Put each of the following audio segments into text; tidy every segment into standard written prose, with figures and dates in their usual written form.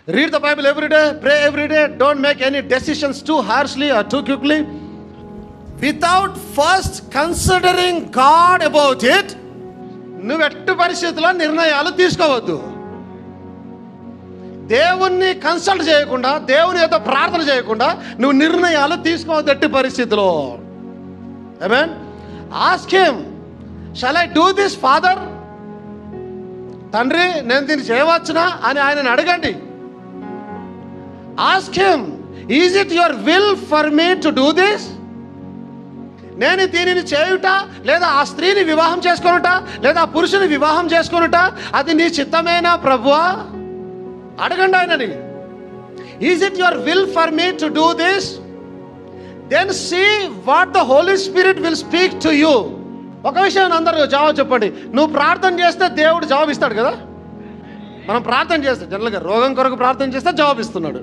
Read the Bible every day, pray every day. Don't make any decisions too harshly or too quickly without first considering God about it. నువ్వు ఎట్టి పరిస్థితుల్లో నిర్ణయాలు తీసుకోవద్దు. దేవుణ్ణి consult చేయకుండా, దేవుని యొక్క ప్రార్థన చేయకుండా నువ్వు నిర్ణయాలు తీసుకోవద్దు ఎట్టి పరిస్థితిలో. Amen. Ask him, shall I do this father? తండ్రి, నేను దీన్ని చేయవచ్చునా అని ఆయనను అడగండి. Ask him, is it your will for me to do this? నేను దీనిని చేయుట, లేదా ఆ స్త్రీని వివాహం చేసుకొనుట, లేదా ఆ పురుషుని వివాహం చేసుకొనుట, అది నీ చిత్తమేనా ప్రభువా? అడగండి ఆయనని. Is it your will for me to do this? Then see what the Holy Spirit will speak to you. ఒక విషయం అందరూ జవాబు చెప్పండి. నువ్వు ప్రార్థన చేస్తే దేవుడు జవాబు ఇస్తాడు కదా. మనం ప్రార్థన చేస్తే జనరల్గా రోగం కొరకు ప్రార్థన చేస్తే జవాబు ఇస్తున్నాడు,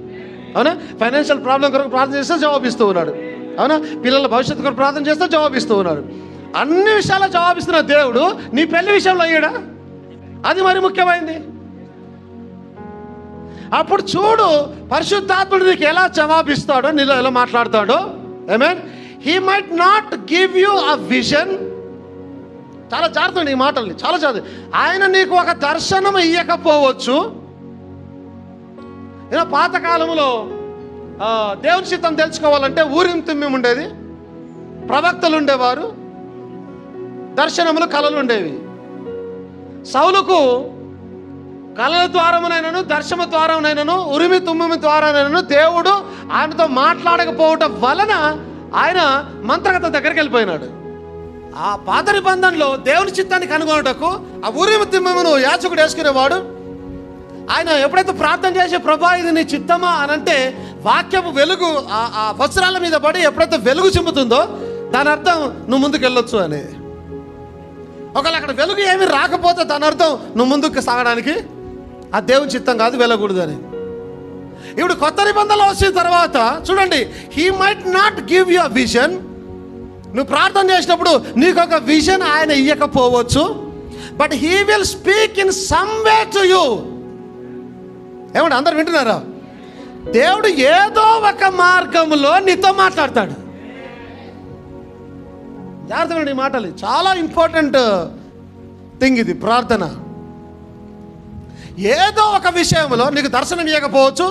అవునా? ఫైనాన్షియల్ ప్రాబ్లం కొరకు ప్రార్థన చేస్తే జవాబు ఇస్తూ ఉన్నాడు, అవునా? పిల్లల భవిష్యత్తు కొరకు ప్రార్థన చేస్తే జవాబు ఇస్తూ ఉన్నాడు. అన్ని విషయాల్లో జవాబిస్తున్న దేవుడు నీ పెళ్లి విషయంలో అయ్యాడా? అది మరి ముఖ్యమైనది. అప్పుడు చూడు పరిశుద్ధాత్ముడు నీకు ఎలా జవాబిస్తాడో, నీలో ఎలా మాట్లాడతాడో. Amen. He might not give you a vision. చాలా జాగ్రత్త ఈ మాటల్ని, చాలా జాగ్రత్త. ఆయన నీకు ఒక దర్శనం ఇయ్యకపోవచ్చు. పాతకాలంలో దేవుని చిత్తం తెలుసుకోవాలంటే ఊరిం తుమ్మిం ఉండేది, ప్రవక్తలు ఉండేవారు, దర్శనములు కళలు ఉండేవి. సౌలుకు కళల ద్వారమునైనను దర్శన ద్వారమునైనను ఉరిమి తుమ్మిమి ద్వారానైనను దేవుడు ఆయనతో మాట్లాడకపోవటం వలన ఆయన మంత్రగత దగ్గరికి వెళ్ళిపోయినాడు. ఆ పాత నిబంధనలో దేవుని చిత్తాన్ని కనుగొనటకు ఆ ఉరిమి తుమ్మిమును యాజకుడు వేసుకునేవాడు. ఆయన ఎప్పుడైతే ప్రార్థన చేసే ప్రభా ఇది నీ చిత్తమా అని అంటే, వాక్యపు వెలుగు ఆ వస్త్రాల మీద పడి ఎప్పుడైతే వెలుగు చిమ్ముతుందో దాని అర్థం నువ్వు ముందుకు వెళ్ళొచ్చు అని. ఒకవేళ అక్కడ వెలుగు ఏమి రాకపోతే దాని అర్థం నువ్వు ముందుకు సాగడానికి ఆ దేవుని చిత్తం కాదు, వెళ్ళకూడదు అని. ఇప్పుడు కొత్త నిబంధనలు వచ్చిన తర్వాత చూడండి, he might not give you a vision. నువ్వు ప్రార్థన చేసినప్పుడు నీకు ఒక విజన్ ఆయన ఇయ్యకపోవచ్చు, but he will speak in some way to you. ఏమంటే అందరు వింటున్నారా? దేవుడు ఏదో ఒక మార్గంలో నీతో మాట్లాడతాడు. జాగ్రత్తగా ఈ మాటలు, చాలా ఇంపార్టెంట్ థింగ్ ఇది ప్రార్థన. ఏదో ఒక విషయంలో నీకు దర్శనం ఇవ్వకపోవచ్చు,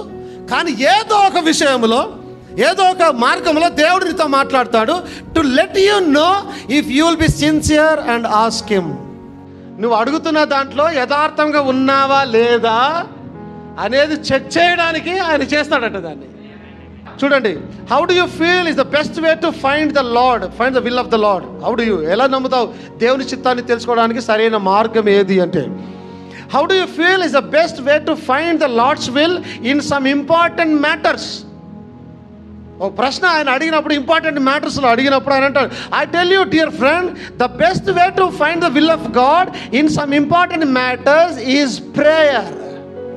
కానీ ఏదో ఒక విషయంలో ఏదో ఒక మార్గంలో దేవుడు నీతో మాట్లాడతాడు. To let you know if you will be sincere and ask him. నువ్వు అడుగుతున్న దాంట్లో యథార్థంగా ఉన్నావా లేదా అనేది చెక్ చేయడానికి ఆయన చేస్తాడట దాన్ని. చూడండి, how do you feel is the best way to find the Lord, find the will of the Lord. How do you, ఎలా నమ్ముతావు దేవుని చిత్తాన్ని తెలుసుకోవడానికి సరైన మార్గం ఏది అంటే, how do you feel is the best way to find the Lord's will in some important matters. ఒక ప్రశ్న ఆయన అడిగినప్పుడు, ఇంపార్టెంట్ మ్యాటర్స్లో అడిగినప్పుడు ఆయన అంటాడు, I tell you dear friend, the best way to find the will of God in some important matters is prayer.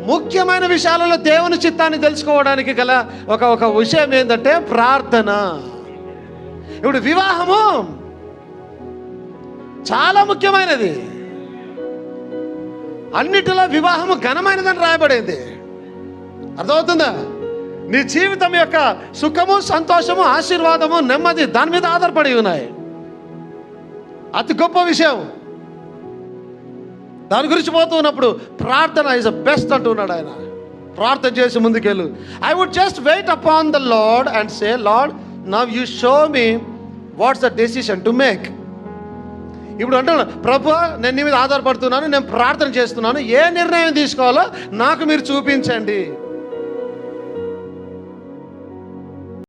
ముఖ్యమైన విషయాలలో దేవుని చిత్తాన్ని తెలుసుకోవడానికి గల ఒక విషయం ఏంటంటే ప్రార్థన. ఇప్పుడు వివాహము చాలా ముఖ్యమైనది. అన్నిటిలో వివాహము ఘనమైనదని రాయబడింది. అర్థమవుతుందా? నీ జీవితం యొక్క సుఖము, సంతోషము, ఆశీర్వాదము, నెమ్మది దాని మీద ఆధారపడి ఉన్నాయి. అతి గొప్ప విషయం. దాని గురించి పోతూ ఉన్నప్పుడు ప్రార్థన ఇస్ ద బెస్ట్ అంటున్నాడు ఆయన. ప్రార్థన చేసి ముందుకెళ్ళు. I would just wait upon the lord and say, lord now you show me what's the decision to make. ఇప్పుడు అంటున్నాను, ప్రభు నేను నీ మీద ఆధారపడుతున్నాను, నేను ప్రార్థన చేస్తున్నాను, ఏ నిర్ణయం తీసుకోవాలో నాకు మీరు చూపించండి.